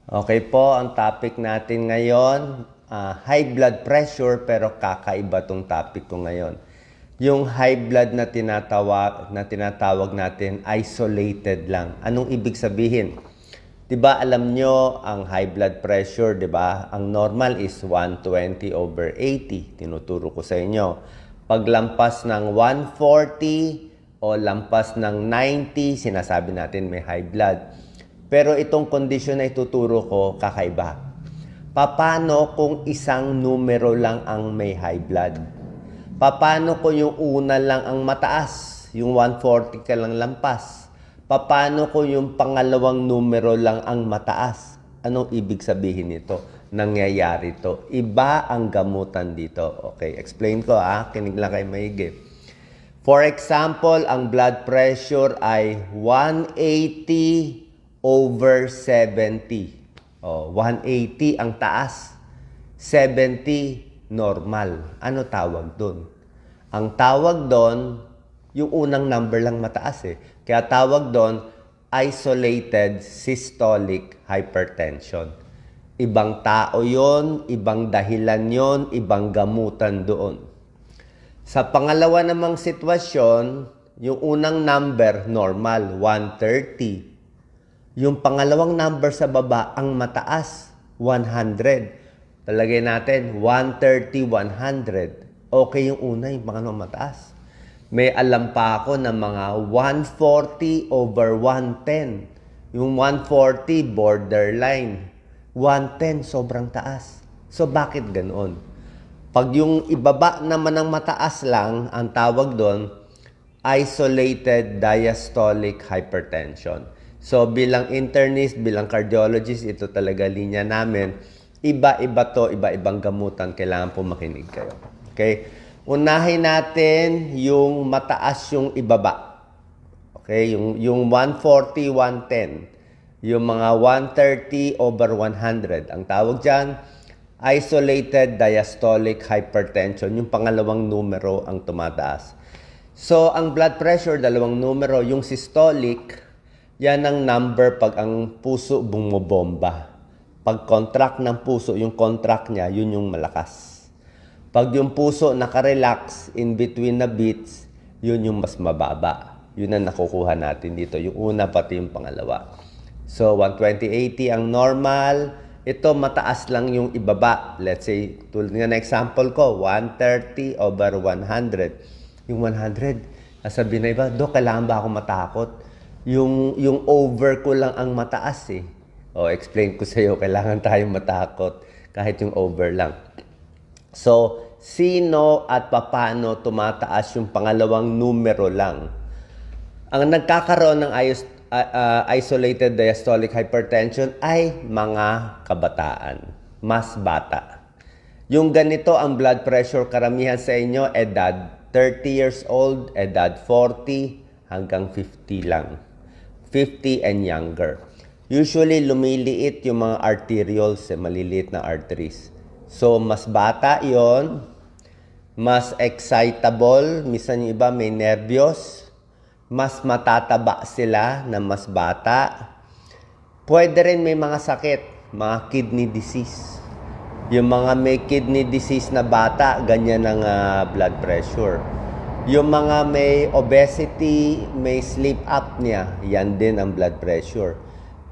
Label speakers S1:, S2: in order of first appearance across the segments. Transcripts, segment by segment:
S1: Okay po, ang topic natin ngayon, high blood pressure, pero kakaiba tong topic ko ngayon. Yung high blood na tinatawag natin, isolated lang. Anong ibig sabihin? 'Di ba alam nyo ang high blood pressure, 'di ba? Ang normal is 120/80. Tinuturo ko sa inyo. Paglampas ng 140 o lampas ng 90, sinasabi natin may high blood. Pero itong kondisyon na ituturo ko, kakaiba. Paano kung isang numero lang ang may high blood? Paano kung yung una lang ang mataas, yung 140 ka lang lampas? Paano kung yung pangalawang numero lang ang mataas? Anong ibig sabihin nito? Nangyayari to. Iba ang gamutan dito. Okay, explain ko kinig lang kayo maigi. For example, ang blood pressure ay 180/70. 180 ang taas, 70 normal. Ano tawag doon? Ang tawag doon, yung unang number lang mataas eh. Kaya tawag doon, isolated systolic hypertension. Ibang tao yon, ibang dahilan yon, ibang gamutan doon. Sa pangalawa namang sitwasyon, yung unang number, normal, 130. Yung pangalawang number sa baba, ang mataas, 100. Talagay natin, 130, 100. Okay yung una, yung pangalawang mataas. May alam pa ako na mga 140/110. Yung 140, borderline. 110, sobrang taas. So, bakit ganoon? Pag yung ibaba naman ng mataas lang, ang tawag doon, isolated diastolic hypertension. So, bilang internist, bilang cardiologist, ito talaga linya namin. Iba-iba to, iba-ibang gamutan. Kailangan po makinig kayo. Okay? Unahin natin yung mataas yung ibaba. Okay? Yung 140, 110. Yung mga 130/100. Ang tawag dyan, isolated diastolic hypertension. Yung pangalawang numero ang tumataas. So, ang blood pressure, dalawang numero. Yung systolic, yan ang number pag ang puso bumobomba. Pag contract ng puso, yung contract niya, yun yung malakas. Pag yung puso nakarelax in between the beats, yun yung mas mababa. Yun ang nakukuha natin dito. Yung una pati yung pangalawa. So, 120/80 ang normal. Ito, mataas lang yung ibaba. Let's say, tulad nga na example ko, 130/100. Yung 100, sasabihin na iba, Dok, kailangan ba ako matakot? Yung over ko lang ang mataas eh. Explain ko sa iyo, kailangan tayong matakot kahit yung over lang. So, sino at paano tumataas yung pangalawang numero lang? Ang nagkakaroon ng isolated diastolic hypertension ay mga kabataan, mas bata. Yung ganito ang blood pressure karamihan sa inyo, edad 30 years old, edad 40 hanggang 50 lang. 50 and younger. Usually, lumiliit yung mga arterioles, maliliit na arteries. So, mas bata yon, mas excitable, minsan yung iba may nervyos, mas matataba sila na mas bata. Pwede rin may mga sakit, mga kidney disease. Yung mga may kidney disease na bata, ganyan ang blood pressure. Yung mga may obesity, may sleep apnea, yan din ang blood pressure.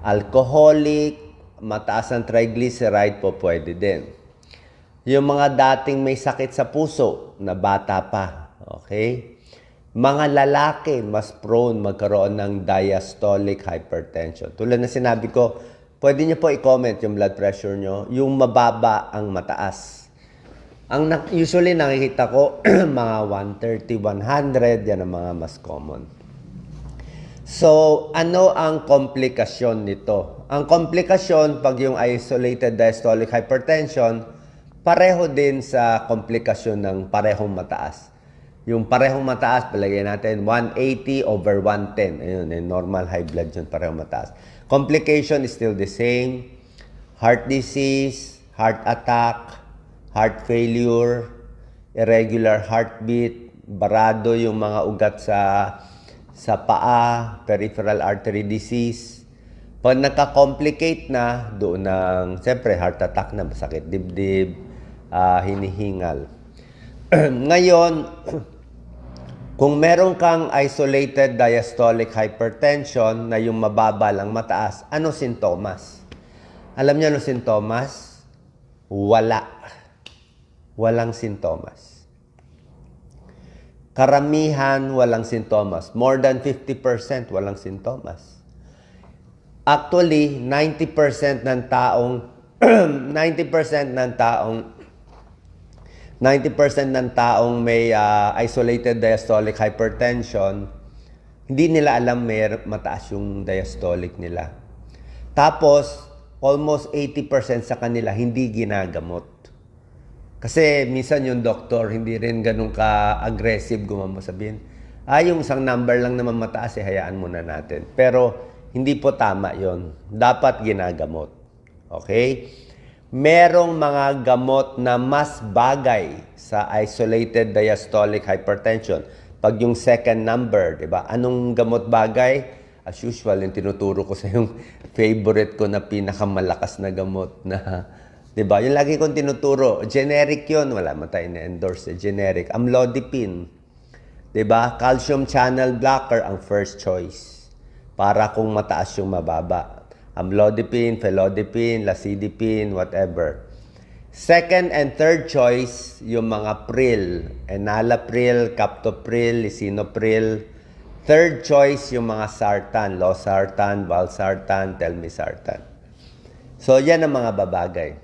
S1: Alcoholic, mataas ang triglyceride po pwede din. Yung mga dating may sakit sa puso na bata pa, okay? Mga lalaki, mas prone magkaroon ng diastolic hypertension. Tulad na sinabi ko, pwede nyo po i-comment yung blood pressure nyo, yung mababa ang mataas. Ang usually nakikita ko, mga 130/100, yan ang mga mas common. So, ano ang komplikasyon nito? Ang komplikasyon, pag yung isolated diastolic hypertension, pareho din sa komplikasyon ng parehong mataas. Yung parehong mataas, palagay natin 180/110. Ayun, normal high blood yun, parehong mataas. Complication is still the same. Heart disease, heart attack, heart failure, irregular heartbeat, barado yung mga ugat sa paa, peripheral artery disease, Pag nagka-complicate na, doon ng, siyempre, heart attack na, masakit dibdib, hinihingal. Ngayon, kung meron kang isolated diastolic hypertension na yung mababa lang mataas, ano sintomas? Alam niyo ano sintomas? Wala. Walang sintomas. Karamihan walang sintomas. More than 50% walang sintomas. Actually, 90% ng taong 90% ng taong may isolated diastolic hypertension, hindi nila alam may mataas yung diastolic nila. Tapos, almost 80% sa kanila hindi ginagamot. Kasi minsan yung doktor hindi rin ganun ka-aggressive gumamo sabihin, yung isang number lang naman mataas, hayaan muna natin. Pero hindi po tama yon. Dapat ginagamot. Okay? Merong mga gamot na mas bagay sa isolated diastolic hypertension. Pag yung second number, di ba? Anong gamot bagay? As usual, yung tinuturo ko sa yung favorite ko na pinakamalakas na gamot na, di ba? Yung lagi kong tinuturo, generic yun. Wala man tayo na-endorse, generic. Amlodipine. Di ba? Calcium channel blocker ang first choice. Para kung mataas yung mababa. Amlodipine, felodipine, lasodipine, whatever. Second and third choice, yung mga pril. Enalapril, captopril, lisinopril. Third choice, yung mga sartan. Losartan, valsartan, telmisartan. So, yan ang mga babagay.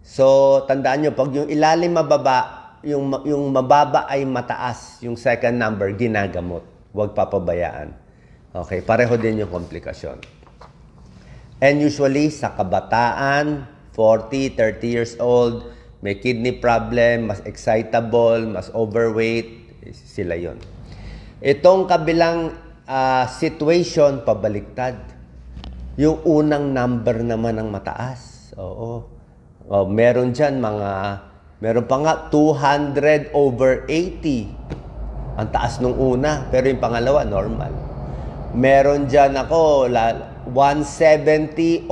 S1: So, tandaan nyo, pag yung ilalim mababa, yung mababa ay mataas, yung second number, ginagamot. Huwag papabayaan. Okay, pareho din yung komplikasyon. And usually, sa kabataan, 40, 30 years old, may kidney problem, mas excitable, mas overweight, sila yon. Itong kabilang situation, pabaliktad. Yung unang number naman ang mataas. Oo. Meron dyan meron pa nga 200/80. Ang taas nung una, pero yung pangalawa, normal. Meron dyan ako, 170/60.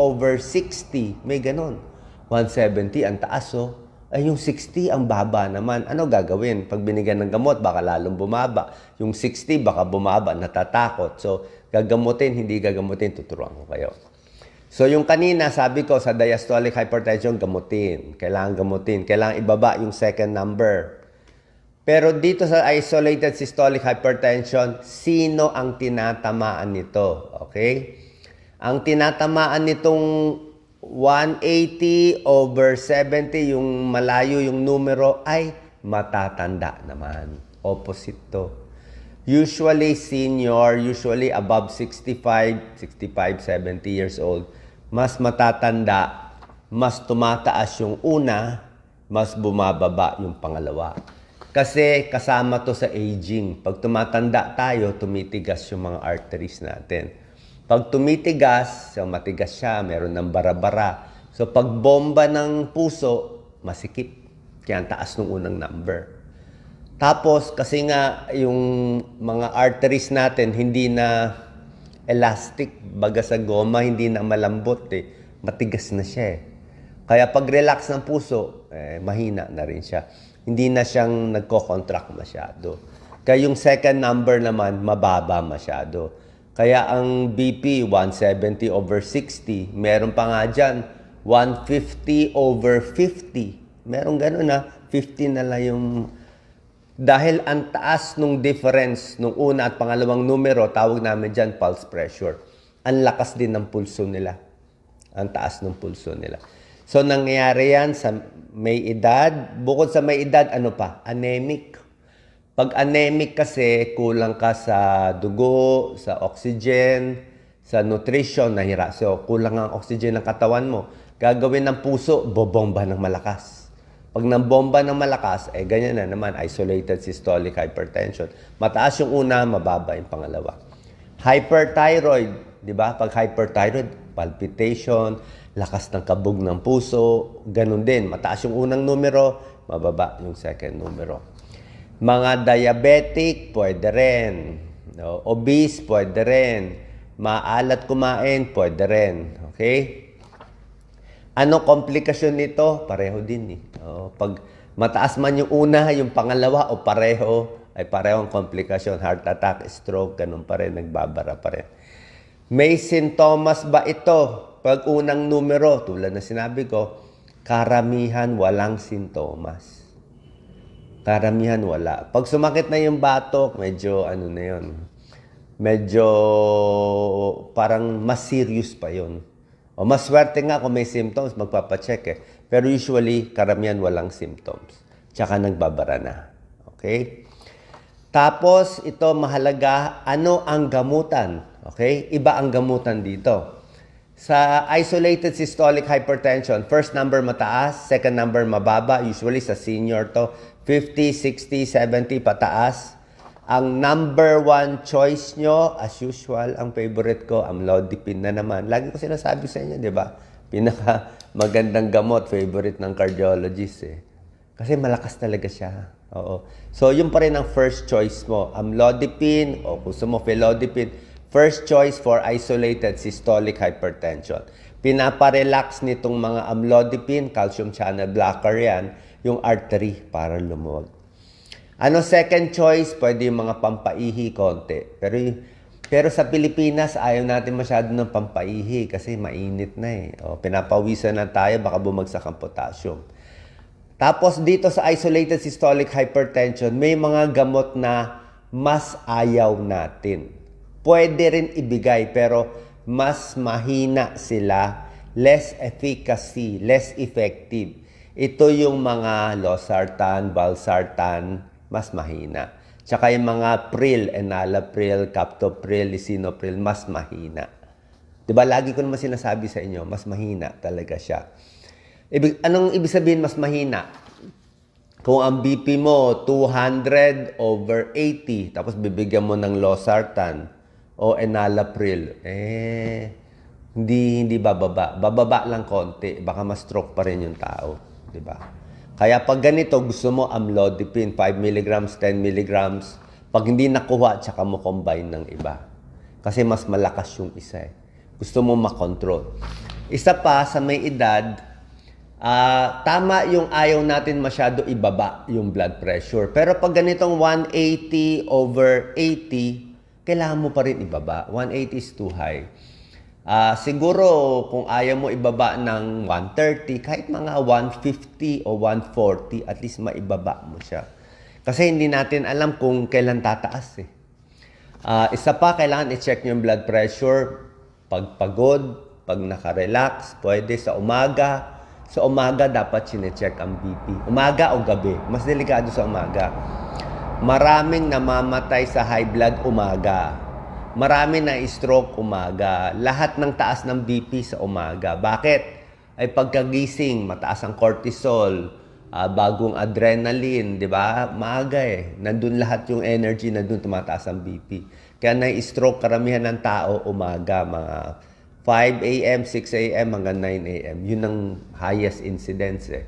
S1: May ganon. 170, ang taas, oh. Ay, yung 60, ang baba naman. Ano gagawin? Pag binigyan ng gamot, baka lalong bumaba. Yung 60, baka bumaba, natatakot. So, gagamutin, hindi gagamutin, tuturuan ko kayo. So, yung kanina, sabi ko, sa diastolic hypertension, gamutin. Kailangan gamutin. Kailangan ibaba yung second number. Pero dito sa isolated systolic hypertension, sino ang tinatamaan nito? Okay? Ang tinatamaan nitong 180/70, yung malayo yung numero, ay matatanda naman. Opposite to. Usually senior, usually above 65, 70 years old, mas matatanda, mas tumataas yung una, mas bumababa yung pangalawa. Kasi kasama to sa aging. Pag tumatanda tayo, tumitigas yung mga arteries natin. Pag tumitigas, so matigas siya, meron ng bara-bara. So pag bomba ng puso, masikip. Kaya ang taas ng unang number. Tapos, kasi nga yung mga arteries natin, hindi na elastic, baga sa goma, hindi na malambot eh. Matigas na siya eh. Kaya pag relax ng puso, mahina na rin siya. Hindi na siyang nagko-contract masyado. Kaya yung second number naman, mababa masyado. Kaya ang BP, 170/60. Meron pa nga dyan, 150/50. Meron gano'n na, 50 na lang yung... Dahil ang taas nung difference nung una at pangalawang numero, tawag namin dyan pulse pressure. Ang lakas din ng pulso nila. Ang taas ng pulso nila. So, nangyayari yan sa may edad. Bukod sa may edad, ano pa? Anemic. Pag anemic kasi, kulang ka sa dugo, sa oxygen, sa nutrition, nahira. So, kulang ang oxygen ng katawan mo. Gagawin ng puso, bobomba ng malakas. Pag nambomba ng malakas, ganyan na naman, isolated systolic hypertension. Mataas yung una, mababa yung pangalawa. Hyperthyroid, di ba? Pag hyperthyroid, palpitation, lakas ng kabog ng puso, ganun din. Mataas yung unang numero, mababa yung second numero. Mga diabetic, pwede rin. No? Obese, pwede rin. Maalat kumain, pwede rin. Okay? Ano komplikasyon nito? Pareho din eh. Pag mataas man yung una, yung pangalawa o pareho, ay parehong komplikasyon. Heart attack, stroke, ganun pa rin, nagbabara pa rin. May sintomas ba ito? Pag unang numero, tulad na sinabi ko, karamihan walang sintomas. Karamihan wala. Pag sumakit na yung batok, medyo ano na yun. Medyo parang mas serious pa yun. O mas swerte nga kung may symptoms, magpapacheck eh. Pero usually, karamihan walang symptoms. Tsaka nagbabara na. Okay? Tapos, ito mahalaga, ano ang gamutan? Okay? Iba ang gamutan dito. Sa isolated systolic hypertension, first number mataas, second number mababa. Usually sa senior to, 50, 60, 70 pataas. Ang number one choice nyo, as usual, ang favorite ko, amlodipine na naman. Lagi ko sinasabi sa inyo, di ba? Pinaka magandang gamot, favorite ng cardiologist eh. Kasi malakas talaga siya. Oo. So, yun pa rin ang first choice mo. Amlodipine, o gusto mo felodipine, first choice for isolated systolic hypertension. Pinaparelax nitong mga amlodipine, calcium channel blocker yan, yung artery para lumuwag. Ano second choice? Pwede yung mga pampaihi konti. Pero sa Pilipinas, ayaw natin masyado ng pampaihi kasi mainit na eh. Pinapawisan na tayo, baka bumagsak ang potassium. Tapos dito sa isolated systolic hypertension, may mga gamot na mas ayaw natin. Pwede rin ibigay pero mas mahina sila, less efficacy, less effective. Ito yung mga losartan, valsartan, mas mahina. Tsaka yung mga pril, enalapril, captopril, lisinopril, mas mahina. Diba, lagi ko naman sinasabi sa inyo, mas mahina talaga siya. Anong ibig sabihin mas mahina? Kung ang BP mo 200/80, tapos bibigyan mo ng losartan o enalapril, hindi bababa. Bababa lang konti, baka ma-stroke pa rin yung tao. Diba? Kaya pag ganito, gusto mo amlodipine, 5 mg, 10 mg. Pag hindi nakuha, tsaka mo combine ng iba. Kasi mas malakas yung isa eh. Gusto mo makontrol. Isa pa, sa may edad, tama yung ayaw natin masyado ibaba yung blood pressure. Pero pag ganitong 180/80, kailangan mo pa rin ibaba. 180 is too high. Siguro kung ayaw mo ibaba ng 130, kahit mga 150 o 140, at least maibaba mo siya. Kasi hindi natin alam kung kailan tataas eh. Isa pa, kailangan i-check yung blood pressure. Pag pagod, pag nakarelax, pwede sa umaga. Sa umaga, dapat sinecheck ang BP. Umaga o gabi? Mas delikado sa umaga. Maraming namamatay sa high blood umaga. Marami na stroke umaga. Lahat ng taas ng BP sa umaga. Bakit? Ay pagkagising, mataas ang cortisol, bagong adrenaline, di ba? Maaga eh. Nandun lahat yung energy, nandun tumataas ang BP. Kaya na-stroke karamihan ng tao umaga, mga 5 a.m., 6 a.m. hanggang 9 a.m. Yun ang highest incidence eh.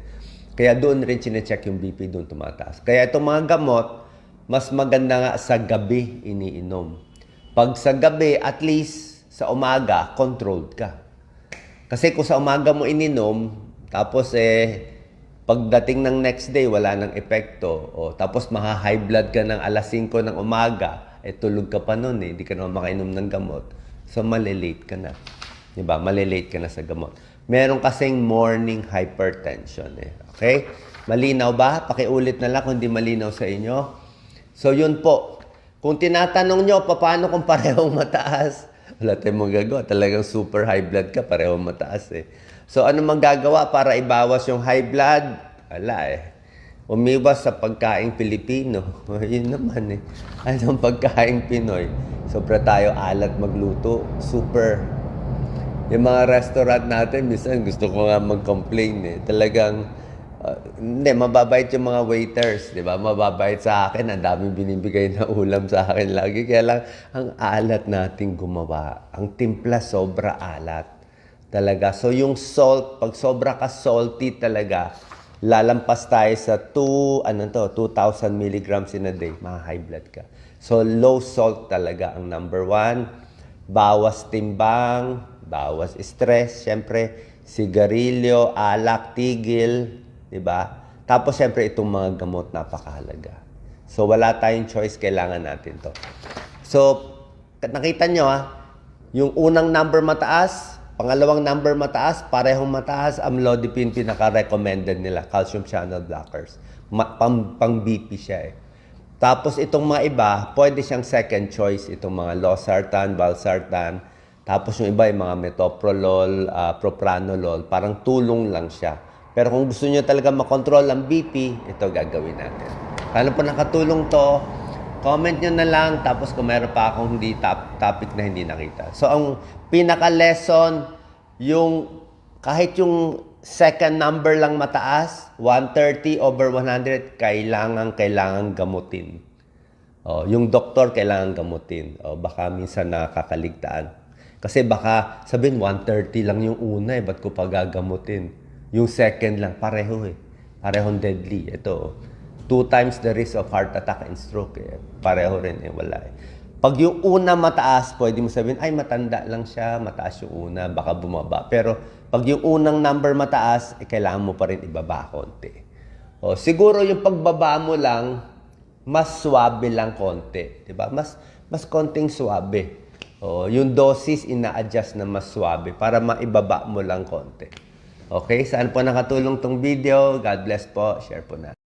S1: Kaya doon rin chinecheck yung BP, doon tumataas. Kaya itong mga gamot, mas maganda nga sa gabi iniinom. Pag sa gabi, at least sa umaga, controlled ka. Kasi kung sa umaga mo ininom, tapos pagdating ng next day, wala nang epekto. Tapos maha-high blood ka ng alas 5 ng umaga, tulog ka pa nun hindi ka naman makainom ng gamot. So, malilate ka na. Diba? Malilate ka na sa gamot. Meron kasing morning hypertension Okay? Malinaw ba? Pakiulit na lang kung hindi malinaw sa inyo. So, yun po. Kung tinatanong nyo, paano kung parehong mataas? Wala tayong magagawa. Talagang super high blood ka, parehong mataas So, ano magagawa para ibawas yung high blood? Wala Umiwas sa pagkaing Pilipino. Yun naman Anong pagkaing Pinoy? Sobra tayo alat magluto. Super. Yung mga restaurant natin, minsan gusto ko nga mag-complain Talagang, hindi, mababait yung mga waiters, di ba? Mababait sa akin, ang daming binibigay na ulam sa akin lagi. Kaya lang, ang alat natin gumawa. Ang timpla, sobra alat. Talaga. So, yung salt, pag sobra ka salty talaga, lalampas tayo sa 2,000 milligrams in a day, high blood ka. So, low salt talaga ang number one. bawas timbang, bawas stress, syempre, sigarilyo, alak, tigil, di ba? Tapos syempre itong mga gamot napakahalaga. So wala tayong choice, kailangan natin to. So nakita nyo yung unang number mataas, pangalawang number mataas, parehong mataas, amlodipine pinaka-recommended nila, calcium channel blockers. Pang BP siya eh. Tapos itong mga iba, pwede siyang second choice, itong mga losartan, valsartan. Tapos yung iba, yung mga metoprolol, propranolol, parang tulong lang siya. Pero kung gusto niyo talaga makontrol ang BP, ito gagawin natin. Paano po nakatulong to? Comment nyo na lang, tapos kung meron pa akong topic na hindi nakita. So, ang pinaka-lesson, kahit yung second number lang mataas, 130 over 100, kailangan gamutin. Yung doktor kailangan gamutin. Baka minsan nakakaligtaan. Kasi baka sabihin, 130 lang yung una ba't ko pa gagamutin? Yung second lang, pareho Parehong deadly. Ito, 2 times the risk of heart attack and stroke. Pareho rin, wala Pag yung una mataas, pwede mo sabihin, ay matanda lang siya, mataas yung una, baka bumaba. Pero pag yung unang number mataas, kailangan mo pa rin ibaba konti. Siguro yung pagbaba mo lang, mas swabe lang konti. Diba? Mas konting swabe. Yung dosis, ina-adjust na mas swabe para maibaba mo lang konti. Okay? Saan po nakatulong tong video? God bless po. Share po na.